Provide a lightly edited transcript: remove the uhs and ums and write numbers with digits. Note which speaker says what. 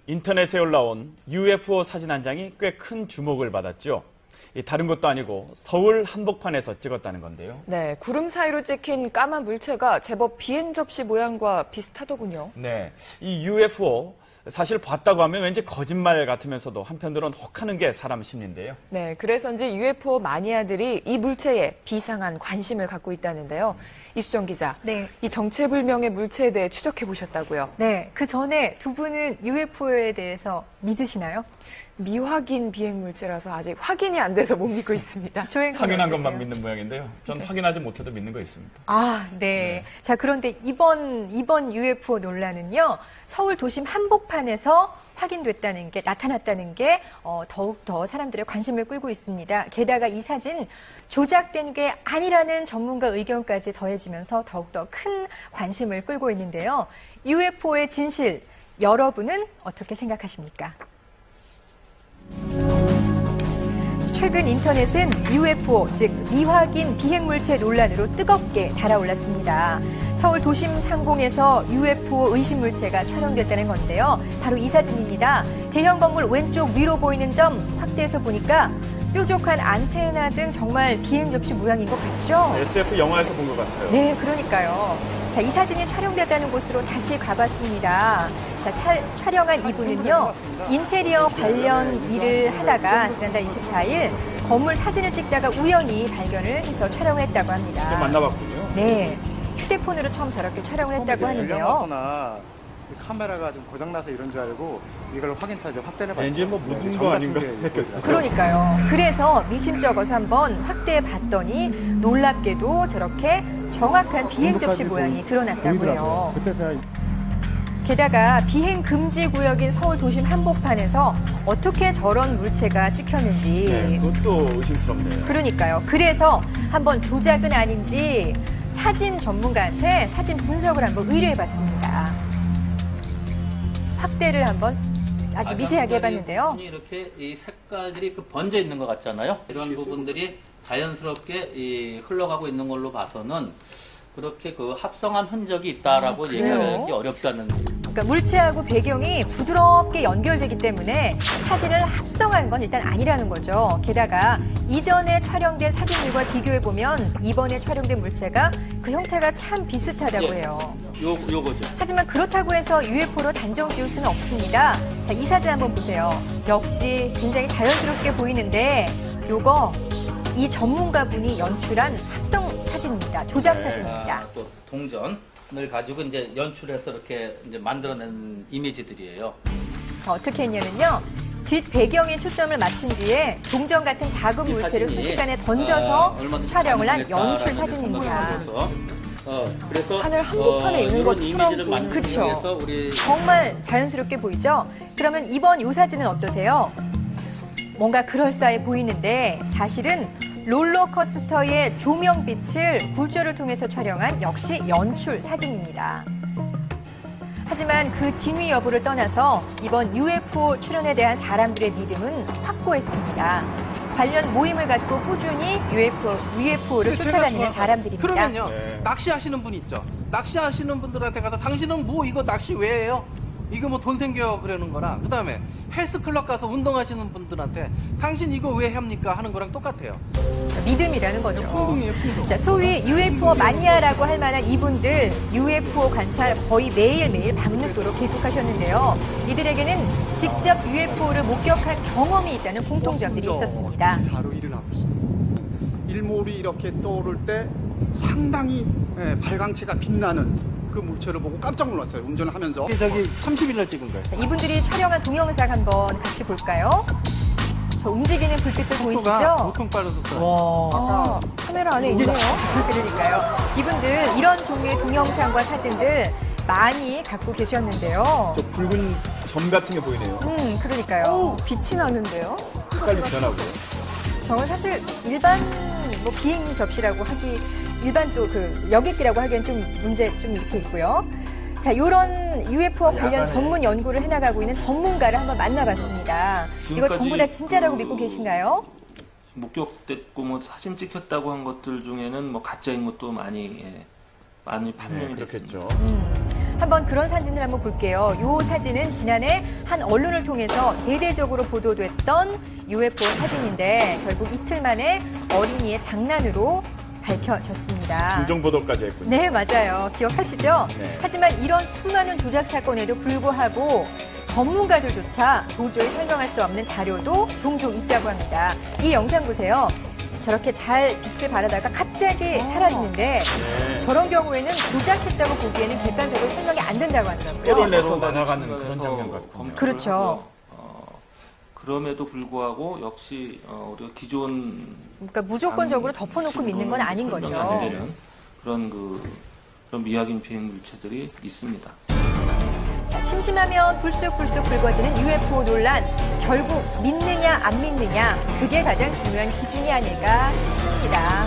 Speaker 1: 인터넷에 올라온 UFO 사진 한 장이 꽤 큰 주목을 받았죠. 다른 것도 아니고 서울 한복판에서 찍었다는 건데요.
Speaker 2: 네, 구름 사이로 찍힌 까만 물체가 제법 비행 접시 모양과 비슷하더군요.
Speaker 1: 네, 이 UFO 사실 봤다고 하면 왠지 거짓말 같으면서도 한편으로는 혹하는 게 사람 심리인데요.
Speaker 2: 네, 그래서인지 UFO 마니아들이 이 물체에 비상한 관심을 갖고 있다는데요. 이수정 기자,
Speaker 3: 네.
Speaker 2: 이 정체불명의 물체에 대해 추적해 보셨다고요?
Speaker 3: 네, 그 전에 두 분은 UFO에 대해서 믿으시나요?
Speaker 2: 미확인 비행 물체라서 아직 확인이 안 돼서 못 믿고 있습니다.
Speaker 1: 확인한 것만 믿는 모양인데요. 전 확인하지 못해도 믿는 거 있습니다.
Speaker 3: 아, 네. 자, 그런데 이번 UFO 논란은요, 서울 도심 한복판에서 확인됐다는 게, 나타났다는 게 더욱더 사람들의 관심을 끌고 있습니다. 게다가 이 사진 조작된 게 아니라는 전문가 의견까지 더해지면서 더욱더 큰 관심을 끌고 있는데요. UFO의 진실, 여러분은 어떻게 생각하십니까? 최근 인터넷은 UFO, 즉 미확인 비행물체 논란으로 뜨겁게 달아올랐습니다. 서울 도심 상공에서 UFO 의심물체가 촬영됐다는 건데요. 바로 이 사진입니다. 대형 건물 왼쪽 위로 보이는 점 확대해서 보니까 뾰족한 안테나 등 정말 비행 접시 모양인 것 같죠?
Speaker 1: SF 영화에서 본 것 같아요.
Speaker 3: 네, 그러니까요. 자, 이 사진이 촬영됐다는 곳으로 다시 가봤습니다. 자, 촬영한 이분은요, 인테리어 관련 일을 하다가 지난달 24일 건물 사진을 찍다가 우연히 발견을 해서 촬영을 했다고 합니다.
Speaker 1: 직접 만나봤군요.
Speaker 3: 네, 휴대폰으로 처음 저렇게 촬영을 했다고 하는데요.
Speaker 4: 연령화서나 카메라가 좀 고장나서 이런 줄 알고 이걸 확인차죠. 확대를 받죠.
Speaker 1: 왠지 뭐 묻은 거 아닌가 했겠어요.
Speaker 3: 그러니까요. 그래서 미심쩍어서 한번 확대해 봤더니 놀랍게도 저렇게 정확한 비행 접시 모양이 드러났다고 해요. 게다가 비행 금지 구역인 서울 도심 한복판에서 어떻게 저런 물체가 찍혔는지.
Speaker 1: 네, 그것도 의심스럽네요.
Speaker 3: 그러니까요. 그래서 한번 조작은 아닌지 사진 전문가한테 사진 분석을 한번 의뢰해봤습니다. 확대를 한번 아주 미세하게 해봤는데요.
Speaker 5: 이렇게 이 색깔들이 번져 있는 것 같잖아요. 이런 부분들이 자연스럽게 흘러가고 있는 걸로 봐서는 그렇게 합성한 흔적이 있다라고 얘기하기 어렵다는.
Speaker 3: 그러니까 물체하고 배경이 부드럽게 연결되기 때문에 사진을 합성한 건 일단 아니라는 거죠. 게다가 이전에 촬영된 사진들과 비교해보면 이번에 촬영된 물체가 그 형태가 참 비슷하다고 해요.
Speaker 5: 요거죠.
Speaker 3: 하지만 그렇다고 해서 UFO로 단정 지을 수는 없습니다. 자, 이 사진 한번 보세요. 역시 굉장히 자연스럽게 보이는데 요거 이 전문가분이 연출한 합성 사진입니다. 조작 사진입니다.
Speaker 5: 또 동전을 가지고 이제 연출해서 이렇게 이제 만들어낸 이미지들이에요.
Speaker 3: 어떻게 했냐면요. 뒷 배경에 초점을 맞춘 뒤에 동전 같은 작은 물체를 순식간에 던져서 촬영을 한 연출 사진입니다.
Speaker 5: 그래서
Speaker 2: 하늘 한복판에 있는
Speaker 5: 이런
Speaker 2: 것처럼
Speaker 5: 이미지를 만들기
Speaker 3: 그쵸.
Speaker 5: 위해서 우리
Speaker 3: 정말 자연스럽게 보이죠? 그러면 이번 이 사진은 어떠세요? 뭔가 그럴싸해 보이는데 사실은 롤러코스터의 조명빛을 굴절을 통해서 촬영한 역시 연출 사진입니다. 하지만 그 진위 여부를 떠나서 이번 UFO 출현에 대한 사람들의 믿음은 확고했습니다. 관련 모임을 갖고 꾸준히 UFO를 쫓아다니는 사람들입니다.
Speaker 6: 그러면요, 낚시하시는 분 있죠. 낚시하시는 분들한테 가서 당신은 뭐 이거 낚시 왜 해요? 이거 뭐 돈 생겨 그러는 거랑 그다음에 헬스클럽 가서 운동하시는 분들한테 당신 이거 왜 합니까? 하는 거랑 똑같아요.
Speaker 3: 믿음이라는 거죠.
Speaker 6: 풍등이에요, 풍등.
Speaker 3: 자, 소위 UFO 마니아라고 할 만한 이분들 UFO 관찰 거의 매일매일 밤늦도록 계속하셨는데요. 이들에게는 직접 UFO를 목격한 경험이 있다는 공통점들이 있었습니다.
Speaker 4: 사로 일어나고 있습니다. 일몰이 이렇게 떠오를 때 상당히 발광체가 빛나는 그 물체를 보고 깜짝 놀랐어요. 운전을 하면서.
Speaker 6: 저기 30일 날 찍은 거예요.
Speaker 3: 자, 이분들이 촬영한 동영상 한번 같이 볼까요? 저 움직이는 불빛들 보이시죠?
Speaker 6: 보통 빠르셨어요.
Speaker 2: 와, 카메라 안에 있네요.
Speaker 3: 그러니까요. 이분들 이런 종류의 동영상과 사진들 많이 갖고 계셨는데요.
Speaker 1: 저 붉은 점 같은 게 보이네요.
Speaker 3: 그러니까요.
Speaker 2: 빛이 나는데요?
Speaker 1: 색깔이 변하고요.
Speaker 3: 저건 사실 일반 비행 접시라고 하기, 일반 또 여객기라고 하기엔 좀 문제 좀 이렇게 있고요. 자, 요런 UFO 관련 전문 연구를 해나가고 있는 전문가를 한번 만나봤습니다. 이거 전부 다 진짜라고 믿고 계신가요?
Speaker 7: 목격됐고 사진 찍혔다고 한 것들 중에는 가짜인 것도 많이 판명이 됐습니다.
Speaker 1: 그렇겠죠.
Speaker 3: 한번 그런 사진을 한번 볼게요. 이 사진은 지난해 한 언론을 통해서 대대적으로 보도됐던 UFO 사진인데 결국 이틀 만에 어린이의 장난으로 밝혀졌습니다.
Speaker 1: 중정 보도까지 했군요.
Speaker 3: 네, 맞아요. 기억하시죠?
Speaker 1: 네.
Speaker 3: 하지만 이런 수많은 조작 사건에도 불구하고 전문가들조차 도저히 설명할 수 없는 자료도 종종 있다고 합니다. 이 영상 보세요. 저렇게 잘 빛을 발하다가 갑자기 사라지는데
Speaker 1: 네.
Speaker 3: 저런 경우에는 조작했다고 보기에는 객관적으로 설명이 안 된다고 하더라고요.
Speaker 1: 뼈를 내서
Speaker 7: 여러
Speaker 1: 날아가는
Speaker 7: 방식으로
Speaker 1: 그런
Speaker 7: 해서
Speaker 1: 장면 같군요.
Speaker 7: 검토를
Speaker 3: 그렇죠.
Speaker 7: 하고요. 그럼에도 불구하고 역시 우리가 기존
Speaker 3: 그러니까 무조건적으로 덮어놓고 믿는 건 아닌 거죠.
Speaker 7: 설명이 안 되는 그런 그런 미확인 비행 물체들이 있습니다.
Speaker 3: 자, 심심하면 불쑥불쑥 불거지는 UFO 논란. 결국 믿느냐 안 믿느냐 그게 가장 중요한 기준이 아닐까 싶습니다.